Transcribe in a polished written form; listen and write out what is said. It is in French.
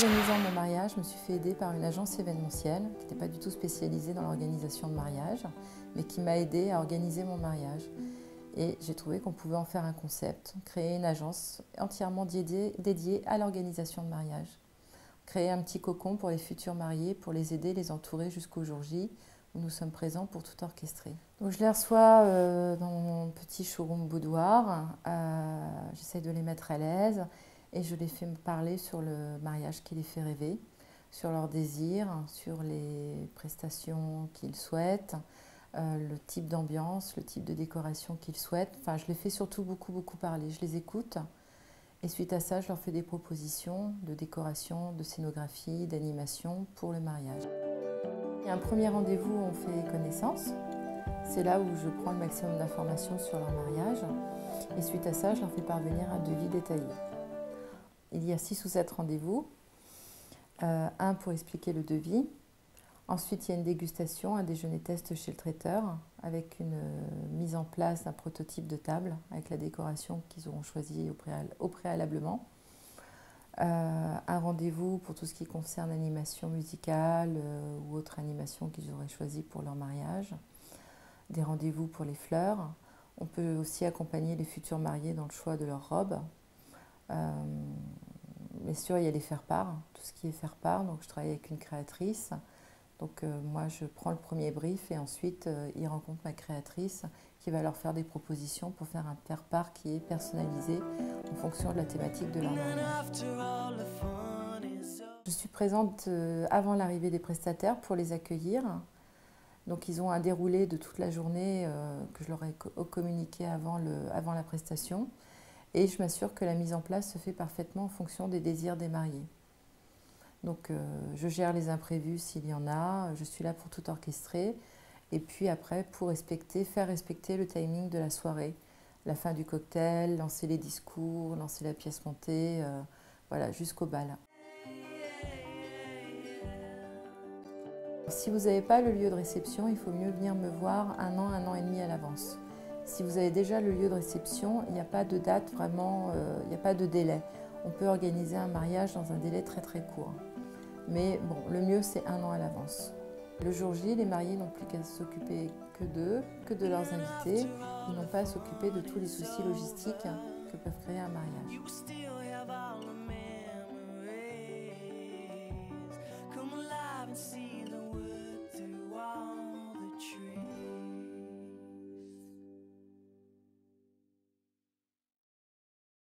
organisant mon mariage, je me suis fait aider par une agence événementielle qui n'était pas du tout spécialisée dans l'organisation de mariage, mais qui m'a aidée à organiser mon mariage. Et j'ai trouvé qu'on pouvait en faire un concept, créer une agence entièrement dédiée à l'organisation de mariage. Créer un petit cocon pour les futurs mariés, pour les aider, les entourer jusqu'au jour J, où nous sommes présents pour tout orchestrer. Donc je les reçois dans mon petit showroom boudoir, j'essaie de les mettre à l'aise et je les fais me parler sur le mariage qui les fait rêver, sur leurs désirs, sur les prestations qu'ils souhaitent, le type d'ambiance, le type de décoration qu'ils souhaitent. Enfin, je les fais surtout beaucoup parler, je les écoute. Et suite à ça, je leur fais des propositions de décoration, de scénographie, d'animation pour le mariage. Il y a un premier rendez-vous où on fait connaissance. C'est là où je prends le maximum d'informations sur leur mariage. Et suite à ça, je leur fais parvenir un devis détaillé. Il y a 6 ou 7 rendez-vous. Un pour expliquer le devis. Ensuite, il y a une dégustation, un déjeuner test chez le traiteur avec une mise en place d'un prototype de table avec la décoration qu'ils auront choisie préalablement. Un rendez-vous pour tout ce qui concerne animation musicale ou autre animation qu'ils auraient choisi pour leur mariage. Des rendez-vous pour les fleurs. On peut aussi accompagner les futurs mariés dans le choix de leur robe. Bien sûr, il y a les faire-part, tout ce qui est faire-part. Donc, je travaille avec une créatrice. Donc moi, je prends le premier brief et ensuite, ils rencontrent ma créatrice qui va leur faire des propositions pour faire un faire-part qui est personnalisé en fonction de la thématique de leur mariage. Je suis présente avant l'arrivée des prestataires pour les accueillir. Donc ils ont un déroulé de toute la journée que je leur ai communiqué avant la prestation. Et je m'assure que la mise en place se fait parfaitement en fonction des désirs des mariés. Donc je gère les imprévus s'il y en a, je suis là pour tout orchestrer. Et puis après, pour faire respecter le timing de la soirée. La fin du cocktail, lancer les discours, lancer la pièce montée, voilà, jusqu'au bal. Si vous n'avez pas le lieu de réception, il faut mieux venir me voir un an et demi à l'avance. Si vous avez déjà le lieu de réception, il n'y a pas de date vraiment, il n'y a pas de délai. On peut organiser un mariage dans un délai très court. Mais bon, le mieux c'est un an à l'avance. Le jour J, les mariés n'ont plus qu'à s'occuper que d'eux, que de leurs invités. Ils n'ont pas à s'occuper de tous les soucis logistiques que peuvent créer un mariage. Come alive and see